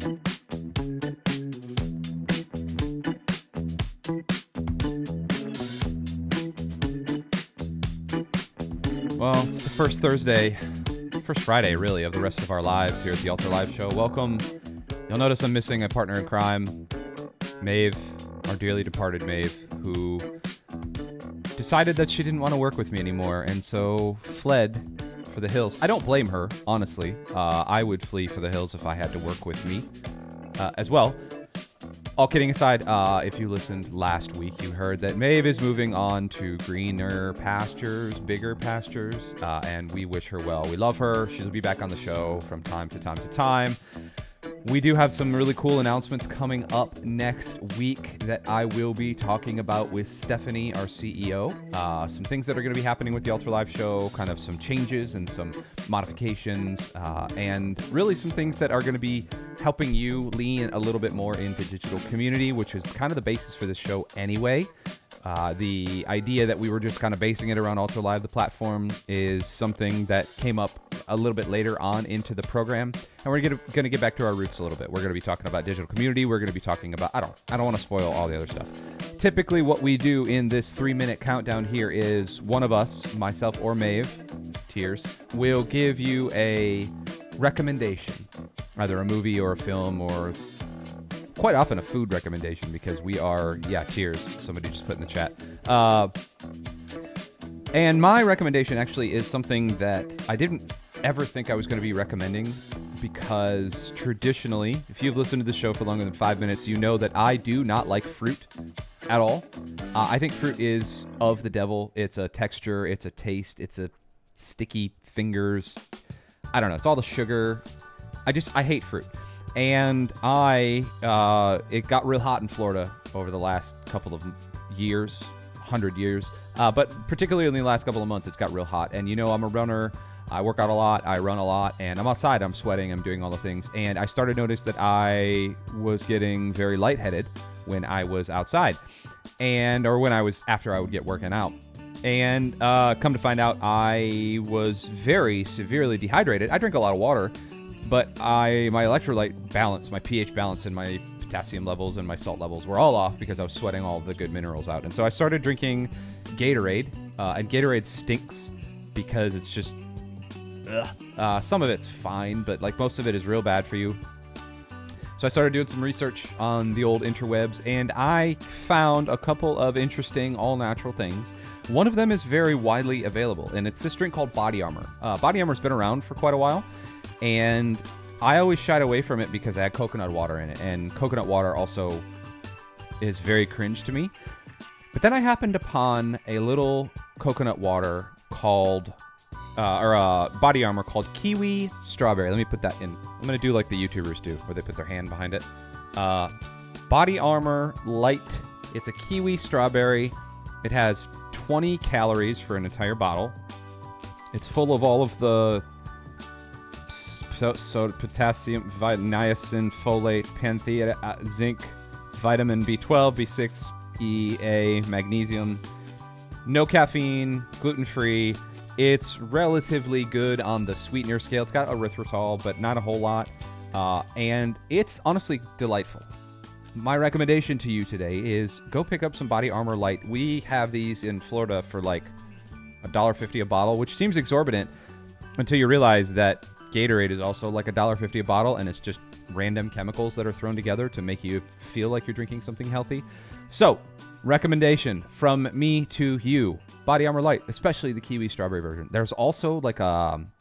Well, it's the first Friday, really, of the rest of our lives here at the Altar Live Show. Welcome. You'll notice I'm missing a partner in crime, Maeve, our dearly departed Maeve, who decided that she didn't want to work with me anymore, and so fled for the hills. I don't blame her, honestly. I would flee for the hills if I had to work with me as well. All kidding aside, if you listened last week, you heard that Maeve is moving on to greener pastures, bigger pastures, and we wish her well. We love her. She'll be back on the show from time to time. We do have some really cool announcements coming up next week that I will be talking about with Stephanie, our CEO. Some things that are going to be happening with the Altar Live Show, kind of some changes and some modifications, and really some things that are going to be helping you lean a little bit more into digital community, which is kind of the basis for this show anyway. The idea that we were just kind of basing it around Altar Live, the platform, is something that came up a little bit later on into the program, and we're going to get back to our roots a little bit. We're going to be talking about digital community. We're going to be talking about, I don't want to spoil all the other stuff. Typically, what we do in this 3-minute countdown here is one of us, myself or Maeve, Tears, will give you a recommendation, either a movie or a film or quite often a food recommendation, because we are, Tears, somebody just put in the chat. And my recommendation actually is something that I didn't ever think I was going to be recommending, because traditionally, if you've listened to the show for longer than 5 minutes, you know that I do not like fruit at all. I think fruit is of the devil. It's a texture, it's a taste, it's a sticky fingers. I don't know. It's all the sugar. I hate fruit. And it got real hot in Florida over the last couple of years, 100 years. But particularly in the last couple of months, it's got real hot. And, I'm a runner. I work out a lot. I run a lot. And I'm outside. I'm sweating. I'm doing all the things. And I started to notice that I was getting very lightheaded when I was outside. After I would get working out. And come to find out, I was very severely dehydrated. I drink a lot of water. But my electrolyte balance, my pH balance, and my potassium levels and my salt levels were all off because I was sweating all the good minerals out. And so I started drinking Gatorade, and Gatorade stinks because it's just, some of it's fine, but most of it is real bad for you. So I started doing some research on the old interwebs, and I found a couple of interesting all-natural things. One of them is very widely available, and it's this drink called Body Armor. Body Armor's been around for quite a while. And I always shied away from it because I had coconut water in it. And coconut water also is very cringe to me. But then I happened upon a little coconut water called, Body Armor called Kiwi Strawberry. Let me put that in. I'm going to do like the YouTubers do, where they put their hand behind it. Body Armor Light. It's a Kiwi Strawberry. It has 20 calories for an entire bottle. It's full of all of the potassium, niacin, folate, panthea, zinc, vitamin B12, B6, EA, magnesium. No caffeine, gluten-free. It's relatively good on the sweetener scale. It's got erythritol, but not a whole lot. And it's honestly delightful. My recommendation to you today is go pick up some Body Armor Light. We have these in Florida for like $1.50 a bottle, which seems exorbitant until you realize that Gatorade is also like $1.50 a bottle, and it's just random chemicals that are thrown together to make you feel like you're drinking something healthy. So, recommendation from me to you: Body Armor Light, especially the kiwi strawberry version. There's also like an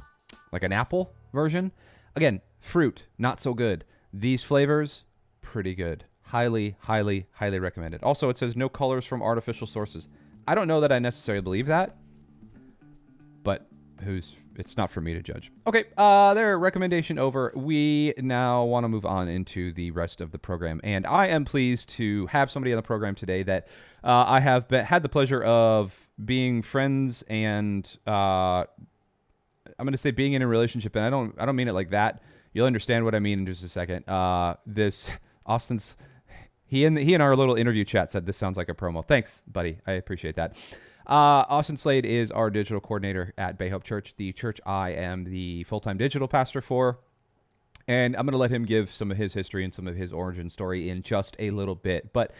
apple version. Again, fruit, not so good. These flavors, pretty good. Highly, highly, highly recommended. Also, it says no colors from artificial sources. I don't know that I necessarily believe that, but it's not for me to judge. Okay, their recommendation over. We now want to move on into the rest of the program, and I am pleased to have somebody on the program today that I have had the pleasure of being friends and I'm going to say being in a relationship, and I don't mean it like that. You'll understand what I mean in just a second. He and our little interview chat said this sounds like a promo. Thanks, buddy. I appreciate that. Austin Slade is our digital coordinator at Bay Hope Church, the church I am the full-time digital pastor for. And I'm going to let him give some of his history and some of his origin story in just a little bit. But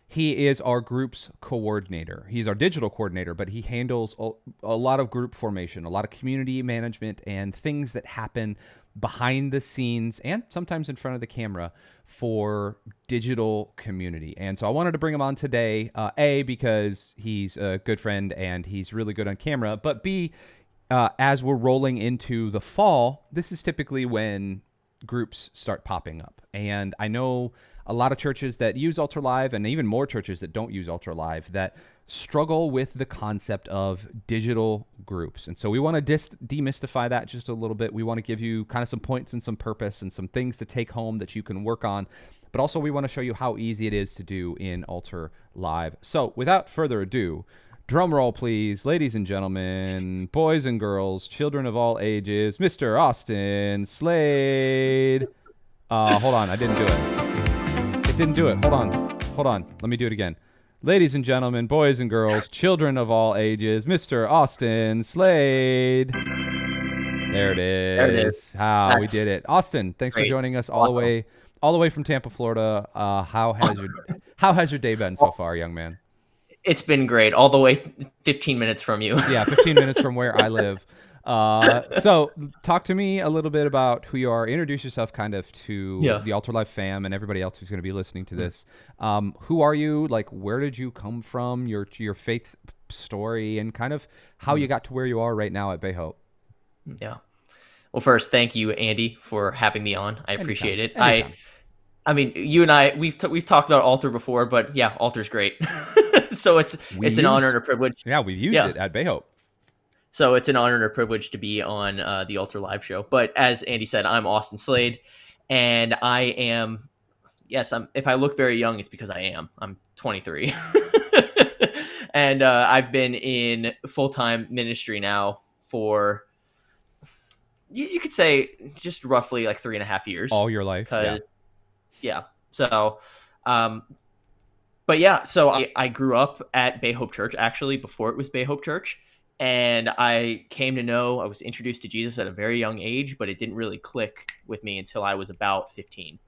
he is our group's coordinator. He's our digital coordinator, but he handles a lot of group formation, a lot of community management, and things that happen behind the scenes and sometimes in front of the camera for digital community. And so I wanted to bring him on today, A, because he's a good friend and he's really good on camera, but B, as we're rolling into the fall, this is typically when groups start popping up. And I know a lot of churches that use Ultra Live, and even more churches that don't use Ultra Live, that struggle with the concept of digital groups. And so we want to demystify that just a little bit. We want to give you kind of some points and some purpose and some things to take home that you can work on. But also we want to show you how easy it is to do in Ultra Live. So without further ado, drum roll, please, ladies and gentlemen, boys and girls, children of all ages, Mr. Austin Slade. Hold on, I didn't do it. It didn't do it. Hold on. Let me do it again. Ladies and gentlemen, boys and girls, children of all ages, Mr. Austin Slade. There it is. There it is. We did it. Austin, thanks for joining us all the way from Tampa, Florida. How has your day been so far, young man? It's been great, all the way 15 minutes from you. Yeah, 15 minutes from where I live. So talk to me a little bit about who you are. Introduce yourself kind of to the Ultra Life fam and everybody else who's going to be listening to this. Who are you? Like, where did you come from? Your faith story and kind of how you got to where you are right now at Bay Hope. Yeah. Well, first, thank you, Andy, for having me on. I appreciate it. Anytime. I mean, you and I, we've talked about Altar before, but yeah, Altar's great. So it's an honor and a privilege. Yeah, we've used it at Bay Hope. So it's an honor and a privilege to be on the Altar Live show. But as Andy said, I'm Austin Slade, and I am, if I look very young, it's because I am. I'm 23. And I've been in full-time ministry now for, you could say, just roughly like 3.5 years. All your life. Yeah. So, but yeah, so I grew up at Bay Hope Church, actually, before it was Bay Hope Church. And I was introduced to Jesus at a very young age, but it didn't really click with me until I was about 15.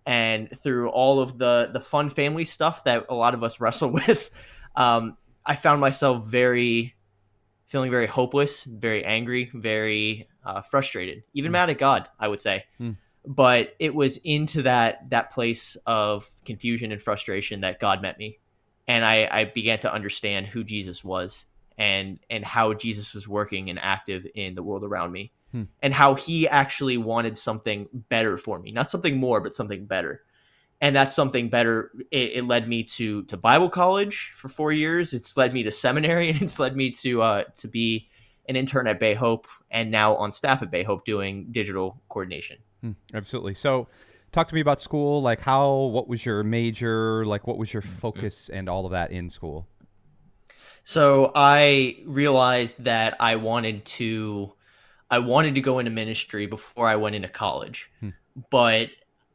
And through all of the fun family stuff that a lot of us wrestle with, I found myself feeling very hopeless, very angry, very frustrated, even mad at God, I would say. But it was into that place of confusion and frustration that God met me. And I began to understand who Jesus was and how Jesus was working and active in the world around me, and how he actually wanted something better for me, not something more, but something better. And that's something better. It led me to Bible college for 4 years. It's led me to seminary, and it's led me to be an intern at Bay Hope, and now on staff at Bay Hope doing digital coordination. Absolutely. So talk to me about school. Like what was your major? Like what was your focus and all of that in school? So I realized that I wanted to go into ministry before I went into college, but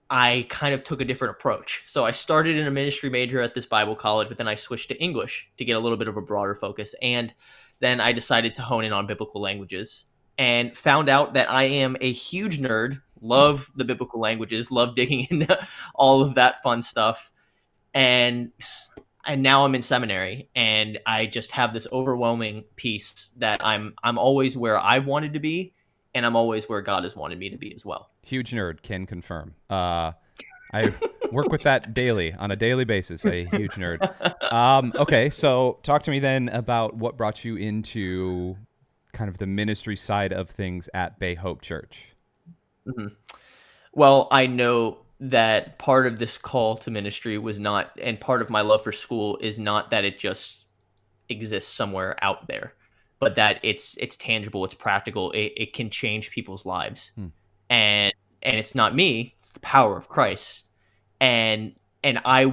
I kind of took a different approach. So I started in a ministry major at this Bible college, but then I switched to English to get a little bit of a broader focus. And then I decided to hone in on biblical languages and found out that I am a huge nerd, love the biblical languages, love digging into all of that fun stuff. And now I'm in seminary, and I just have this overwhelming peace that I'm always where I wanted to be, and I'm always where God has wanted me to be as well. Huge nerd, can confirm. I work with that on a daily basis, a huge nerd. Okay, so talk to me then about what brought you into kind of the ministry side of things at Bay Hope Church. Well, I know that part of this call to ministry was not, and part of my love for school is not that it just exists somewhere out there, but that it's tangible, it's practical, it can change people's lives. And it's not me, it's the power of Christ. And my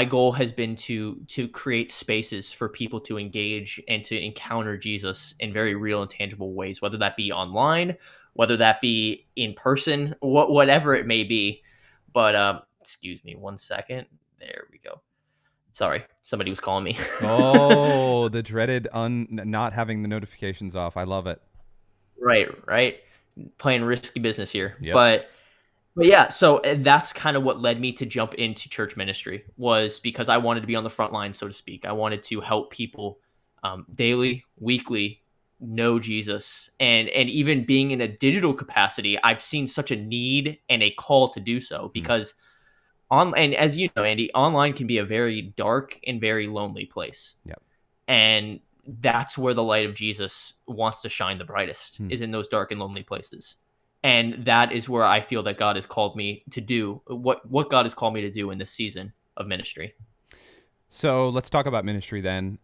goal has been to create spaces for people to engage and to encounter Jesus in very real and tangible ways, whether that be online, whether that be in person, whatever it may be. But excuse me 1 second. There we go. Sorry, somebody was calling me. The dreaded not having the notifications off. I love it. Right. playing risky business here. Yep. But yeah, so that's kind of what led me to jump into church ministry, was because I wanted to be on the front line, so to speak. I wanted to help people daily, weekly know Jesus, and even being in a digital capacity, I've seen such a need and a call to do so, because and as you know, Andy, online can be a very dark and very lonely place. Yep. And that's where the light of Jesus wants to shine the brightest, is in those dark and lonely places. And that is where I feel that God has called me to do what God has called me to do in this season of ministry. So let's talk about ministry then.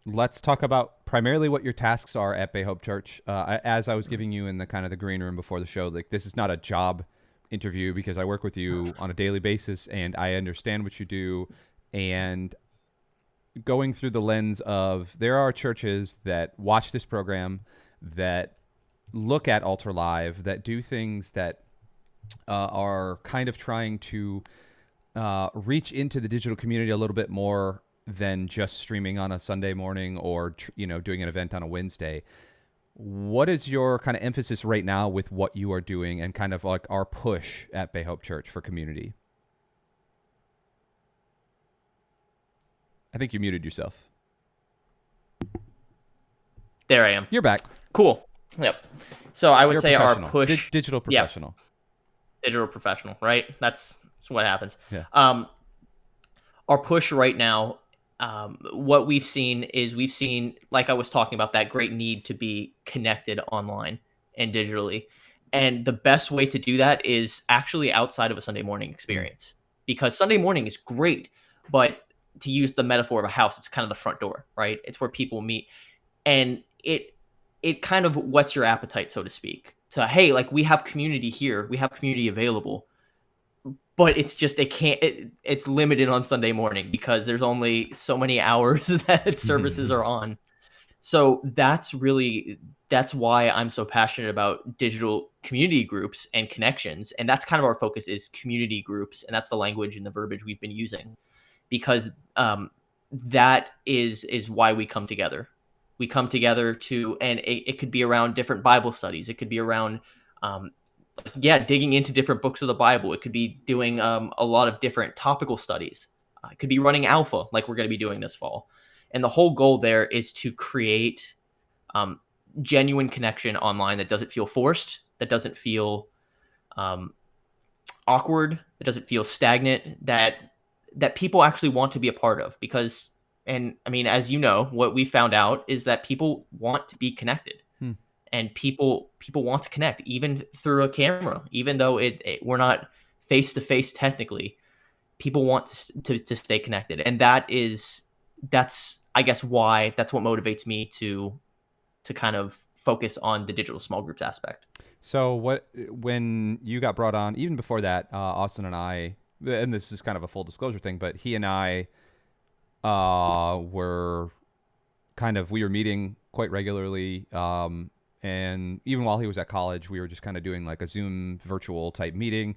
Let's talk about primarily what your tasks are at Bay Hope Church. As I was giving you in the kind of the green room before the show, like, this is not a job interview, because I work with you on a daily basis and I understand what you do. And going through the lens of, there are churches that watch this program, that look at Altar Live, that do things that are kind of trying to reach into the digital community a little bit more than just streaming on a Sunday morning or doing an event on a Wednesday. What is your kind of emphasis right now with what you are doing and kind of like our push at Bay Hope Church for community? I think you muted yourself. There I am. You're back. Cool. Yep. So I would say our push, digital professional. Yeah, digital professional, right? That's what happens. Yeah. Our push right now, what we've seen, like I was talking about, that great need to be connected online and digitally. And the best way to do that is actually outside of a Sunday morning experience, because Sunday morning is great, but to use the metaphor of a house, it's kind of the front door, right? It's where people meet, and it kind of whets your appetite, so to speak, to, hey, like, we have community here, we have community available, but it's just, it's limited on Sunday morning because there's only so many hours that services are on. So that's why I'm so passionate about digital community groups and connections. And that's kind of our focus, is community groups. And that's the language and the verbiage we've been using, because that is why we come together. We come together and it could be around different Bible studies. It could be around, digging into different books of the Bible. It could be doing a lot of different topical studies. It could be running Alpha, like we're going to be doing this fall. And the whole goal there is to create genuine connection online that doesn't feel forced, that doesn't feel awkward, that doesn't feel stagnant, that people actually want to be a part of. Because, and I mean, as you know, what we found out is that people want to be connected. And people want to connect, even through a camera, even though we're not face to face technically. People want to stay connected, and that's I guess why, that's what motivates me to kind of focus on the digital small groups aspect. So when you got brought on, even before that, Austin and I, and this is kind of a full disclosure thing, but he and I we were meeting quite regularly. And even while he was at college, we were just kind of doing like a Zoom virtual type meeting.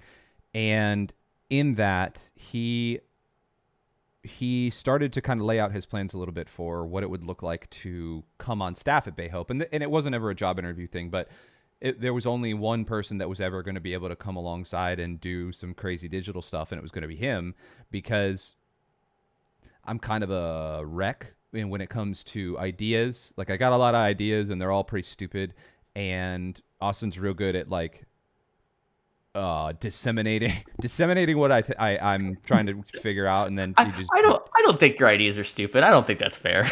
And in that, he started to kind of lay out his plans a little bit for what it would look like to come on staff at Bay Hope. And it wasn't ever a job interview thing, but there was only one person that was ever going to be able to come alongside and do some crazy digital stuff, and it was going to be him, because I'm kind of a wreck when it comes to ideas. Like, I got a lot of ideas and they're all pretty stupid, and Austin's real good at like disseminating what I'm trying to figure out, and then I don't think your ideas are stupid. I don't think that's fair.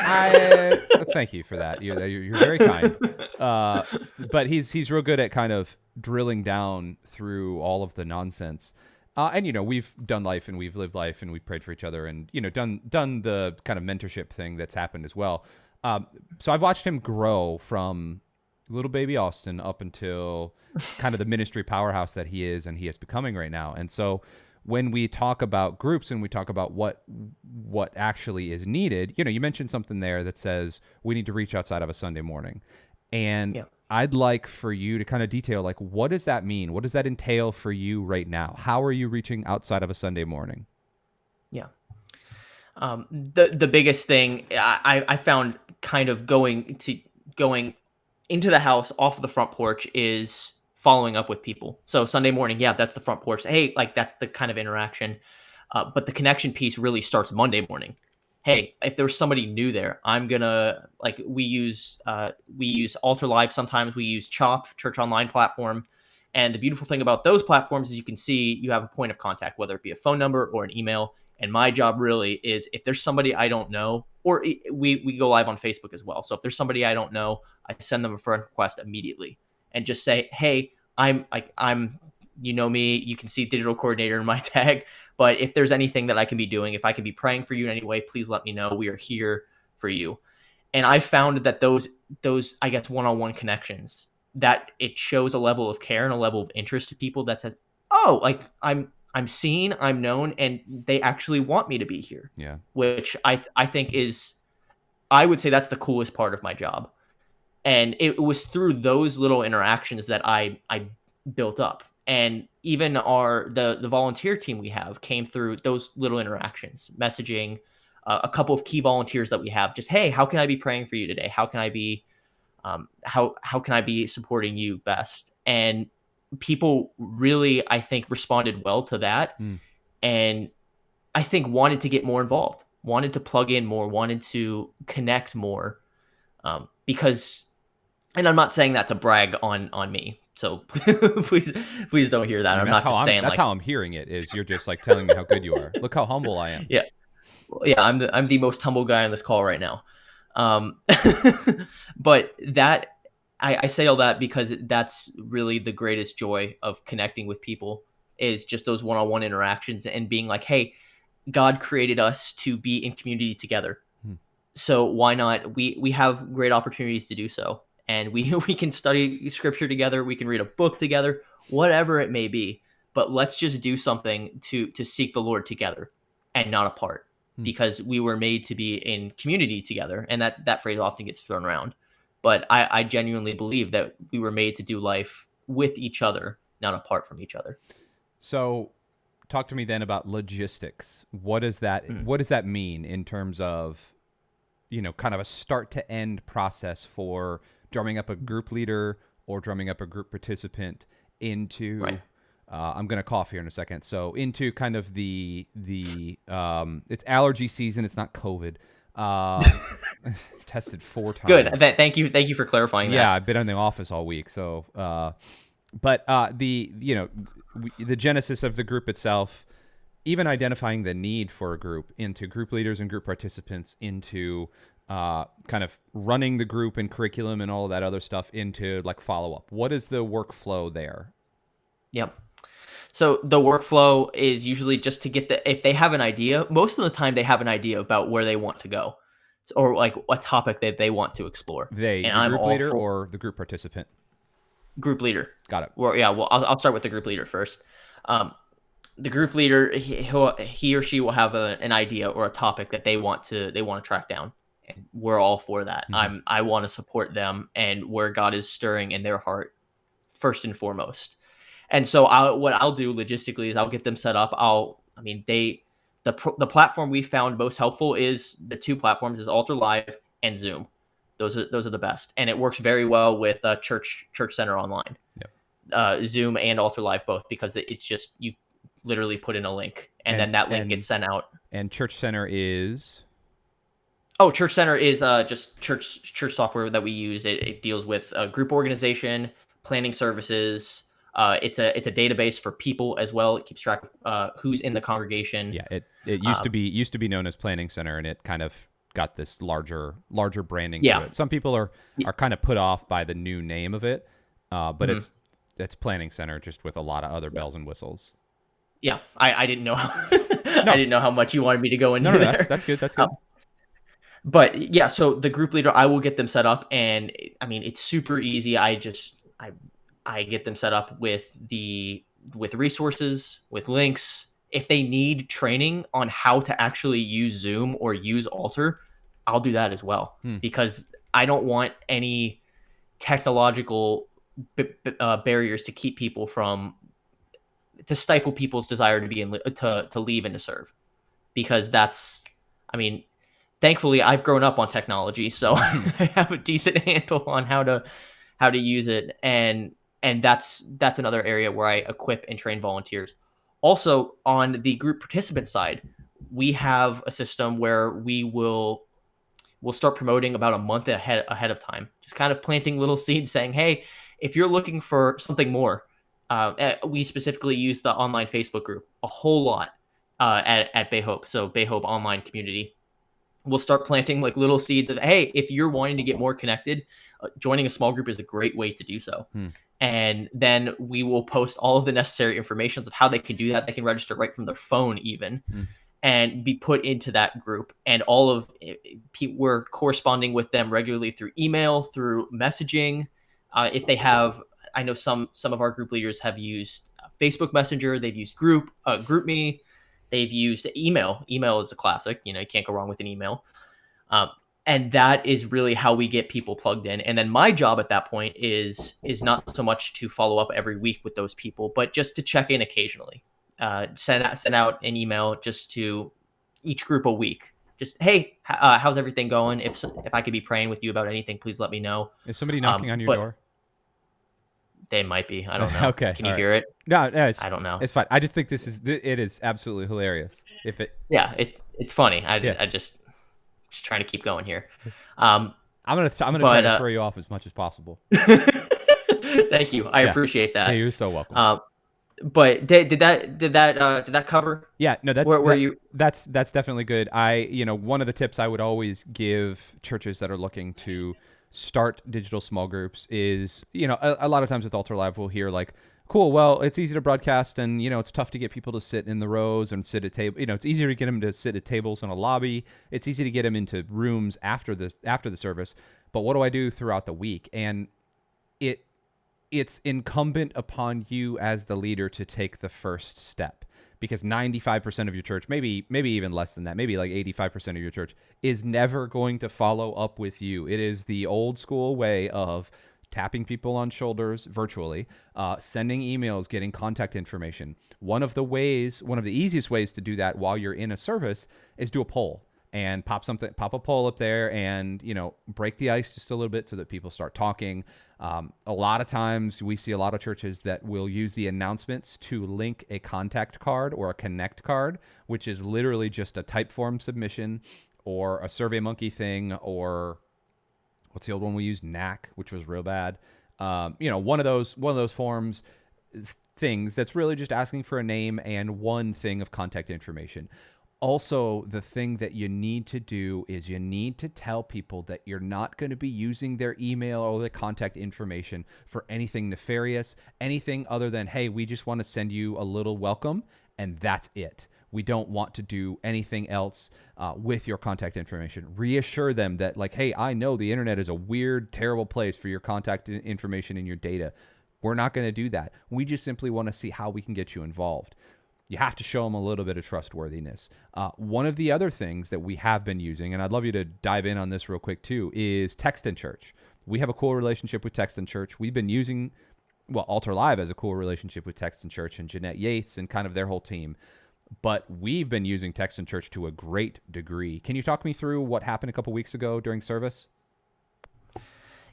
Thank you for that. You're very kind. But he's real good at kind of drilling down through all of the nonsense. And we've done life, and we've lived life, and we've prayed for each other, and done the kind of mentorship thing that's happened as well. So I've watched him grow from little baby Austin up until kind of the ministry powerhouse that he is, and he is becoming right now. And so when we talk about groups and we talk about what actually is needed, you mentioned something there that says we need to reach outside of a Sunday morning, and yeah. I'd like for you to kind of detail, like, what does that mean? What does that entail for you right now? How are you reaching outside of a Sunday morning? Yeah. The biggest thing I found, kind of going into the house off the front porch, is following up with people. So Sunday morning, yeah, that's the front porch. Hey, like that's the kind of interaction. But the connection piece really starts Monday morning. Hey, if there's somebody new there, I'm gonna like we use Altar Live sometimes. We use Chop, Church Online platform. And the beautiful thing about those platforms is you can see you have a point of contact, whether it be a phone number or an email. And my job really is if there's somebody I don't know, or we go live on Facebook as well. So if there's somebody I don't know, I send them a friend request immediately and just say, hey, I'm you know me, you can see digital coordinator in my tag. But if there's anything that I can be doing, if I can be praying for you in any way, please let me know. We are here for you. And I found that those I guess one-on-one connections, that it shows a level of care and a level of interest to people that says, oh, like I'm seen, I'm known, and they actually want me to be here. Yeah. Which I think is, I would say that's the coolest part of my job. And it was through those little interactions that I built up. And even the volunteer team we have came through those little interactions, messaging a couple of key volunteers that we have. Just, hey, how can I be praying for you today? How can I be how can I be supporting you best? And people really, I think, responded well to that, and I think wanted to get more involved, wanted to plug in more, wanted to connect more, because. And I'm not saying that to brag on me. So please don't hear that. I mean, I'm not just saying that's how I'm hearing it, is you're just like telling me how good you are. Look how humble I am. Yeah. Yeah. I'm the most humble guy on this call right now. But that I say all that because that's really the greatest joy of connecting with people, is just those one-on-one interactions and being like, hey, God created us to be in community together. So why not? We have great opportunities to do so. And we can study scripture together. We can read a book together, whatever it may be. But let's just do something to seek the Lord together and not apart, because we were made to be in community together. And that phrase often gets thrown around. But I genuinely believe that we were made to do life with each other, not apart from each other. So talk to me then about logistics. What does that mean in terms of, kind of a start to end process for drumming up a group leader or drumming up a group participant into, right. I'm going to cough here in a second. So into kind of the it's allergy season. It's not COVID. Tested 4 times. Good. Thank you for clarifying that. Yeah, I've been in the office all week. So, but the genesis of the group itself, even identifying the need for a group, into group leaders and group participants, into kind of running the group and curriculum and all of that other stuff, into like follow-up. What is the workflow there? Yep. So the workflow is usually just to get if they have an idea, most of the time they have an idea about where they want to go, or like a topic that they want to explore. The group leader or the group participant? Group leader. Got it. Well, yeah. Well, I'll start with the group leader first. The group leader, he or she will have an idea or a topic that they want to track down, and we're all for that. Mm-hmm. I want to support them and where God is stirring in their heart first and foremost. And so what I'll do logistically is I'll get them set up. The platform we found most helpful is the 2 platforms, is Altar Live and Zoom. Those are the best, and it works very well with Church Center Online. Yep. Zoom and Altar Live both, because it's just you literally put in a link and then that link gets sent out. And Church Center is? Oh, Church Center is just church software that we use. It deals with group organization, planning services. It's a database for people as well. It keeps track of who's in the congregation. Yeah, it used to be known as Planning Center, and it kind of got this larger branding to it. Some people are kind of put off by the new name of it, but it's Planning Center, just with a lot of other bells and whistles. Yeah, I didn't know. I didn't know how much you wanted me to go into. No, there. That's good. That's good. But yeah, so the group leader, I will get them set up, and I mean it's super easy. I get them set up with resources, with links. If they need training on how to actually use Zoom or use Altar, I'll do that as well, because I don't want any technological barriers to keep people to stifle people's desire to be to leave and to serve, because thankfully I've grown up on technology, so I have a decent handle on how to use it, and And that's another area where I equip and train volunteers. Also, on the group participant side, we have a system where we'll start promoting about a month ahead of time, just kind of planting little seeds saying, hey, if you're looking for something more, we specifically use the online Facebook group a whole lot at Bay Hope. So Bay Hope online community. We'll start planting like little seeds of, hey, if you're wanting to get more connected, joining a small group is a great way to do so. And then we will post all of the necessary information of how they can do that. They can register right from their phone even. And be put into that group. And all of we're corresponding with them regularly through email, through messaging. If they have, I know some of our group leaders have used Facebook Messenger. They've used GroupMe. They've used email. Email is a classic. You can't go wrong with an email. And that is really how we get people plugged in. And then my job at that point is not so much to follow up every week with those people, but just to check in occasionally. Send out an email just to each group a week. Just, hey, how's everything going? If I could be praying with you about anything, please let me know. Is somebody knocking on your door? They might be. I don't know. Okay. Can you hear it? No, I don't know. It's fine. I just think it is absolutely hilarious. It's funny. I just trying to keep going here. I'm gonna try to throw you off as much as possible. Thank you. I appreciate that. Hey, you're so welcome. But did that cover? Yeah, no, that's definitely good. One of the tips I would always give churches that are looking to start digital small groups is, a lot of times with Altar Live we'll hear like, cool, well, it's easy to broadcast and, it's tough to get people to sit in the rows and sit at table. It's easier to get them to sit at tables in a lobby. It's easy to get them into rooms after the service. But what do I do throughout the week? And it's incumbent upon you as the leader to take the first step, because 95% of your church, maybe even less than that, maybe like 85% of your church is never going to follow up with you. It is the old school way of tapping people on shoulders virtually, sending emails, getting contact information. One of the easiest ways to do that while you're in a service is do a poll. And pop a poll up there and, break the ice just a little bit so that people start talking. A lot of times we see a lot of churches that will use the announcements to link a contact card or a connect card, which is literally just a type form submission or a SurveyMonkey thing, or what's the old one we used? Knack, which was real bad. One of those forms things that's really just asking for a name and one thing of contact information. Also, the thing that you need to do is you need to tell people that you're not going to be using their email or the contact information for anything nefarious, anything other than, hey, we just want to send you a little welcome, and that's it. We don't want to do anything else with your contact information. Reassure them that, like, hey, I know the internet is a weird, terrible place for your contact information and your data. We're not going to do that. We just simply want to see how we can get you involved. You have to show them a little bit of trustworthiness. One of the other things that we have been using, and I'd love you to dive in on this real quick too, is Text in Church. We have a cool relationship with Text in Church. We've been using, Altar Live has a cool relationship with Text in Church and Jeanette Yates and kind of their whole team. But we've been using Text in Church to a great degree. Can you talk me through what happened a couple weeks ago during service?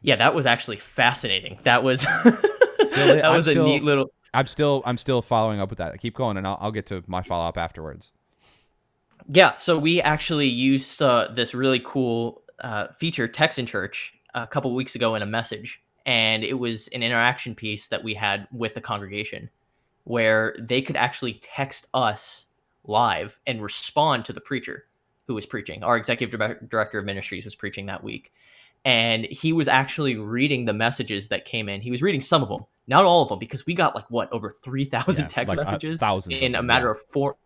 Yeah, that was actually fascinating. That was a neat little... I'm still following up with that. Keep going, and I'll get to my follow-up afterwards. Yeah, so we actually used this really cool feature, Text in Church, a couple weeks ago in a message, and it was an interaction piece that we had with the congregation where they could actually text us live and respond to the preacher who was preaching. Our executive director of ministries was preaching that week. And he was actually reading the messages that came in. He was reading some of them, not all of them, because we got over 3,000 text messages in a matter of 4.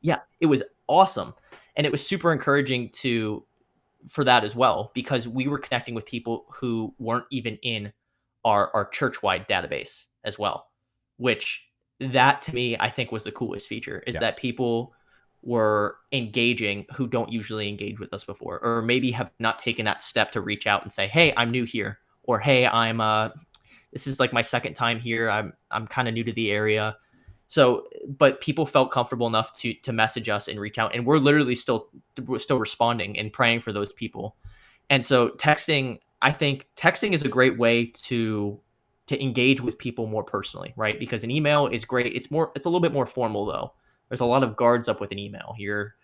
Yeah, it was awesome. And it was super encouraging for that as well, because we were connecting with people who weren't even in our church-wide database as well, which that to me, I think was the coolest feature, is that people were engaging who don't usually engage with us before, or maybe have not taken that step to reach out and say, hey, I'm new here, or hey, this is like my second time here. I'm kind of new to the area. So, but people felt comfortable enough to message us and reach out, and we're literally still responding and praying for those people. And so I think texting is a great way to to engage with people more personally, right? Because an email is great. It's a little bit more formal though. There's a lot of guards up with an email here.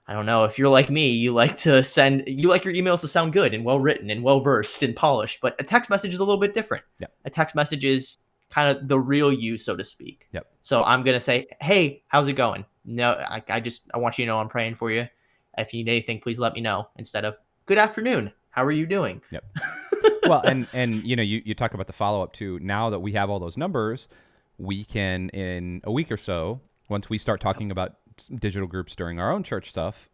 I don't know if you're like me, you like your emails to sound good and well written and well versed and polished, but a text message is a little bit different. Yep. A text message is kind of the real you, so to speak. Yep. So I'm going to say, hey, how's it going? No, I want you to know I'm praying for you. If you need anything, please let me know, instead of good afternoon. How are you doing? Yep. Well, and you talk about the follow-up too. Now that we have all those numbers, we can, in a week or so, once we start talking about digital groups during our own church stuff,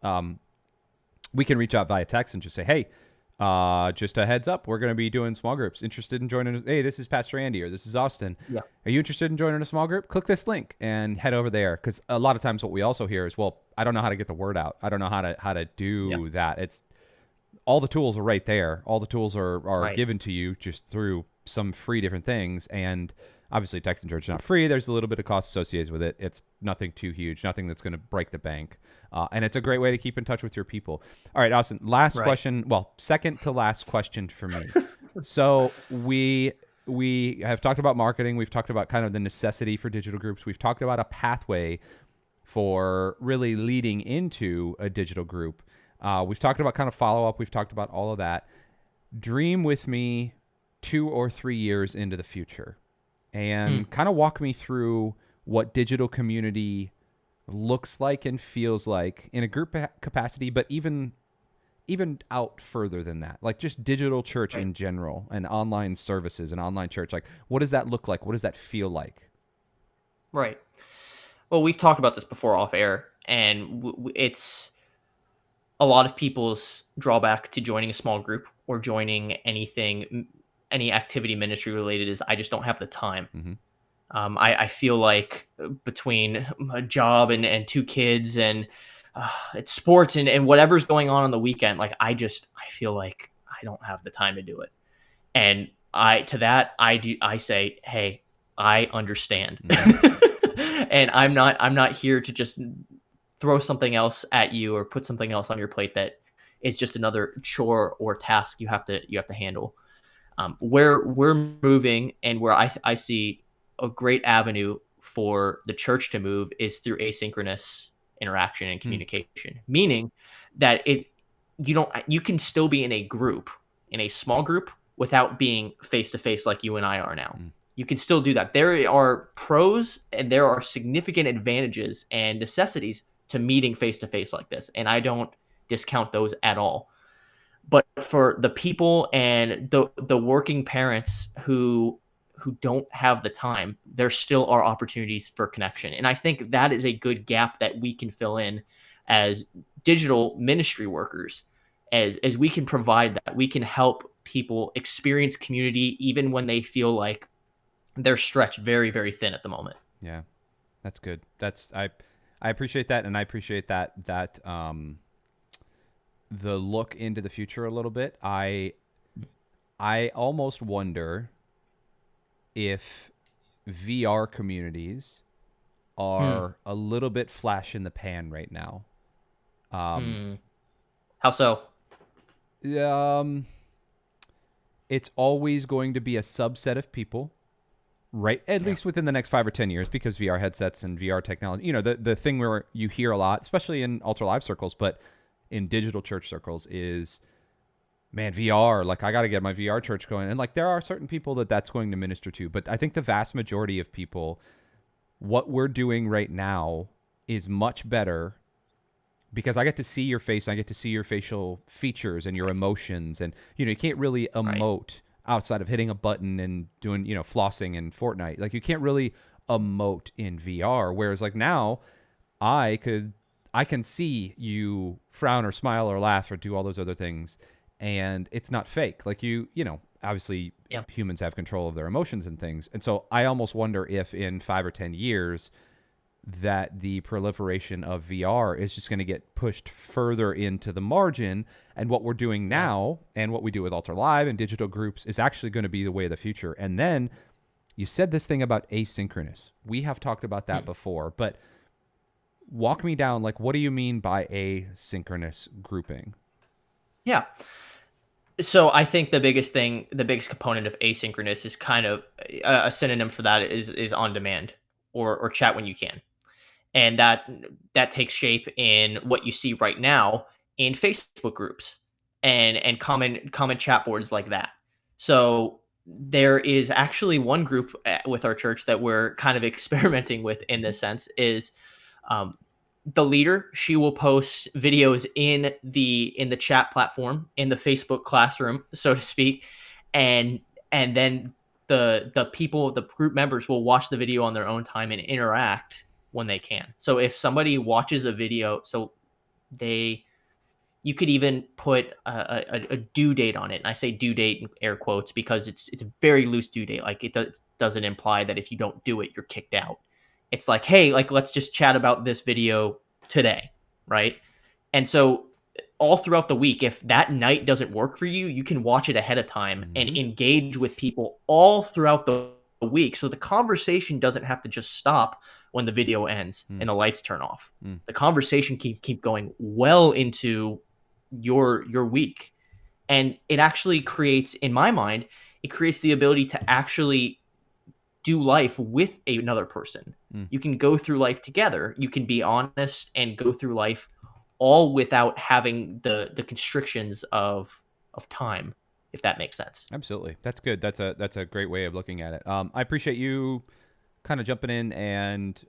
we can reach out via text and just say, hey, just a heads up, we're going to be doing small groups. Interested in joining? Hey, this is Pastor Andy, or this is Austin. Yeah. Are you interested in joining a small group? Click this link and head over there. Because a lot of times what we also hear is, well, I don't know how to get the word out. I don't know how to do that. It's all the tools are right there. All the tools are right, given to you just through some free different things. And obviously, text and church is not free. There's a little bit of cost associated with it. It's nothing too huge, nothing that's going to break the bank. And it's a great way to keep in touch with your people. All right, Austin, last question. Well, second to last question for me. So we have talked about marketing. We've talked about kind of the necessity for digital groups. We've talked about a pathway for really leading into a digital group. We've talked about kind of follow-up. We've talked about all of that. Dream with me 2 or 3 years into the future. And kind of walk me through what digital community looks like and feels like in a group capacity, but even out further than that, like just digital church in general and online services and online church. Like, what does that look like? What does that feel like? Right. Well, we've talked about this before off air, and it's a lot of people's drawback to joining a small group or joining any activity ministry related is, I just don't have the time. Mm-hmm. I feel like between a job and 2 kids and it's sports and whatever's going on the weekend, like I feel like I don't have the time to do it. And I say, hey, I understand. Mm-hmm. And I'm not here to just throw something else at you or put something else on your plate that is just another chore or task you have to handle. Where we're moving and where I see a great avenue for the church to move is through asynchronous interaction and communication, meaning that you can still be in a small group without being face to face like you and I are now. You can still do that. There are pros and there are significant advantages and necessities to meeting face to face like this, and I don't discount those at all. But for the people and the working parents who don't have the time, there still are opportunities for connection. And I think that is a good gap that we can fill in as digital ministry workers, as we can provide that. We can help people experience community even when they feel like they're stretched very, very thin at the moment. Yeah, that's good. I appreciate that. And I appreciate that the look into the future a little bit. I almost wonder if VR communities are a little bit flash in the pan right now. How so? It's always going to be a subset of people, right? At least within the next 5 or 10 years, because VR headsets and VR technology, the thing where you hear a lot, especially in ultra live circles, but in digital church circles, is, man, VR, like I got to get my VR church going. And like there are certain people that's going to minister to, but I think the vast majority of people, what we're doing right now is much better because I get to see your face. I get to see your facial features and your emotions. And, you can't really emote outside of hitting a button and doing, flossing in Fortnite. Like you can't really emote in VR. Whereas like now I can see you frown or smile or laugh or do all those other things. And it's not fake. Like obviously humans have control of their emotions and things. And so I almost wonder if in 5 or 10 years that the proliferation of VR is just going to get pushed further into the margin. And what we're doing now and what we do with Ultra Live and digital groups is actually going to be the way of the future. And then you said this thing about asynchronous. We have talked about that before, but walk me down, like, what do you mean by asynchronous grouping? Yeah. So I think the biggest thing, the biggest component of asynchronous is kind of a synonym for that is on demand, or chat when you can, and that takes shape in what you see right now in Facebook groups and common chat boards like that. So there is actually one group with our church that we're kind of experimenting with in this sense is um, the leader. She will post videos in the chat platform in the Facebook classroom, so to speak, and then the people, the group members will watch the video on their own time and interact when they can. So if somebody watches a video, so they you could even put a due date on it. And I say due date in air quotes because it's a very loose due date. Like doesn't imply that if you don't do it, you're kicked out. It's like, hey, like let's just chat about this video today, right? And so all throughout the week, if that night doesn't work for you, you can watch it ahead of time and engage with people all throughout the week. So the conversation doesn't have to just stop when the video ends and the lights turn off. The conversation keep going well into your week. And it actually creates, in my mind, it creates the ability to actually do life with another person. You can go through life together. You can be honest and go through life all without having the constrictions of time, if that makes sense. Absolutely. That's good. That's a great way of looking at it. I appreciate you kind of jumping in and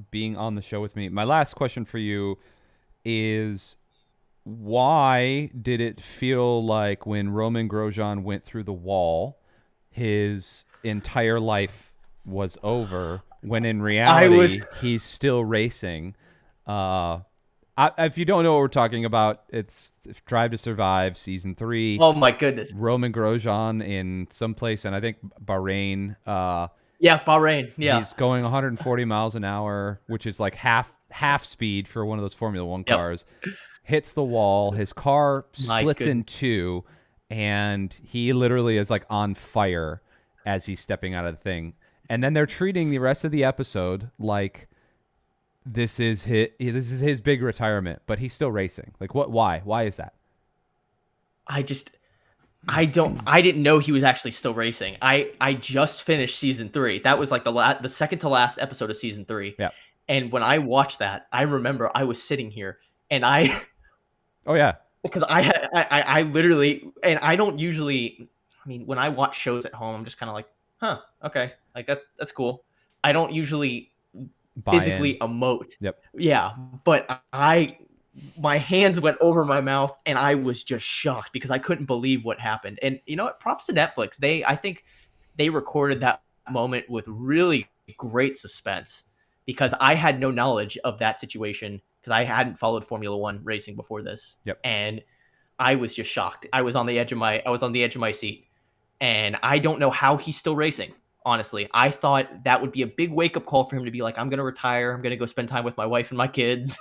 being on the show with me. My last question for you is, why did it feel like when Roman Grosjean went through the wall, his entire life was over, when in reality he's still racing? If you don't know what we're talking about, it's Drive to Survive season 3. Oh my goodness! Roman Grosjean in some place, and I think Bahrain. Yeah, Bahrain. Yeah, he's going 140 miles an hour, which is like half speed for one of those Formula One cars. Hits the wall. His car splits in two, and he literally is like on fire as he's stepping out of the thing. And then they're treating the rest of the episode like this is his big retirement, but he's still racing. Like, what? Why is that? I didn't know he was actually still racing. I just finished season 3. That was like the second to last episode of season 3. Yeah. And when I watched that, I remember I was sitting here and oh yeah, because I literally, and I don't usually, I mean, when I watch shows at home, I'm just kind of like, huh, okay, like that's cool. I don't usually physically emote. Yep. Yeah, but my hands went over my mouth and I was just shocked because I couldn't believe what happened. And you know what? Props to Netflix. I think they recorded that moment with really great suspense because I had no knowledge of that situation because I hadn't followed Formula One racing before this. Yep. And I was just shocked. I was on the edge of my seat, and I don't know how he's still racing. Honestly, I thought that would be a big wake up call for him to be like, I'm going to retire. I'm going to go spend time with my wife and my kids.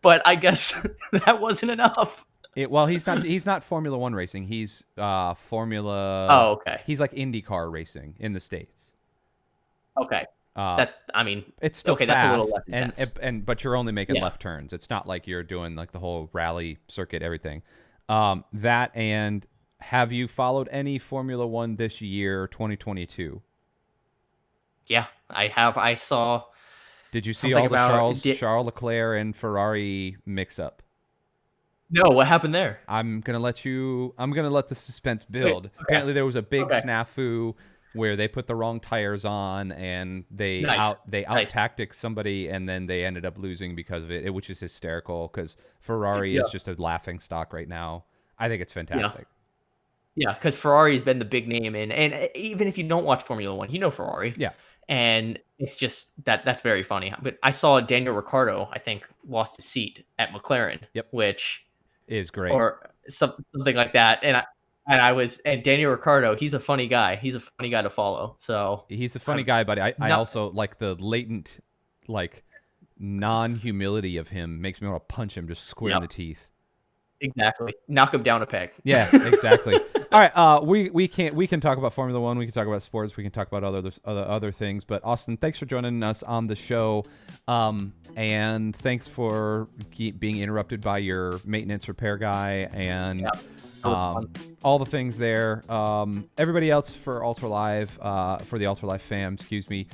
But I guess that wasn't enough. Well, he's not Formula One racing. He's Formula. Oh, okay. He's like IndyCar racing in the States. Okay. It's still okay. Fast, that's a little less intense. But you're only making left turns. It's not like you're doing like the whole rally circuit, everything. That, and have you followed any Formula One this year, 2022? Yeah, I have. I saw. Did you see all the Charles Leclerc and Ferrari mix up? No, what happened there? I'm gonna let the suspense build. Wait, okay. Apparently, there was a big snafu where they put the wrong tires on and they out tactic somebody, and then they ended up losing because of it, which is hysterical because Ferrari is just a laughing stock right now. I think it's fantastic. Yeah, because Ferrari has been the big name, and even if you don't watch Formula One, you know Ferrari. Yeah. And it's just that's very funny. But I saw Daniel Ricciardo, I think, lost his seat at McLaren. Yep. Which is great. Or something like that. And Daniel Ricciardo, he's a funny guy. He's a funny guy to follow. So he's a funny guy, but I also like the latent, like, non-humility of him makes me want to punch him just square in the teeth. Exactly. Knock him down a peg. Yeah, exactly. right. We can talk about Formula One. We can talk about sports. We can talk about other things. But Austin, thanks for joining us on the show. And thanks for being interrupted by your maintenance repair guy and all the things there. Everybody else for Ultra Live, for the Ultra Live fam, excuse me.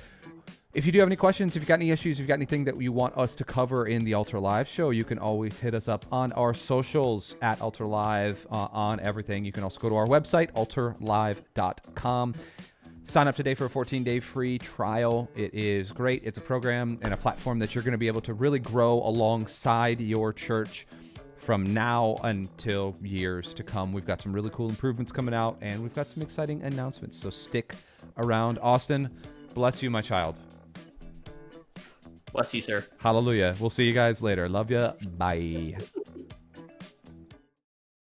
If you do have any questions, if you've got any issues, if you've got anything that you want us to cover in the Ultra Live show, you can always hit us up on our socials at Ultra Live on everything. You can also go to our website, ultralive.com. Sign up today for a 14-day free trial. It is great. It's a program and a platform that you're going to be able to really grow alongside your church from now until years to come. We've got some really cool improvements coming out, and we've got some exciting announcements. So stick around. Austin, bless you, my child. Bless you, sir. Hallelujah. We'll see you guys later. Love ya. Bye.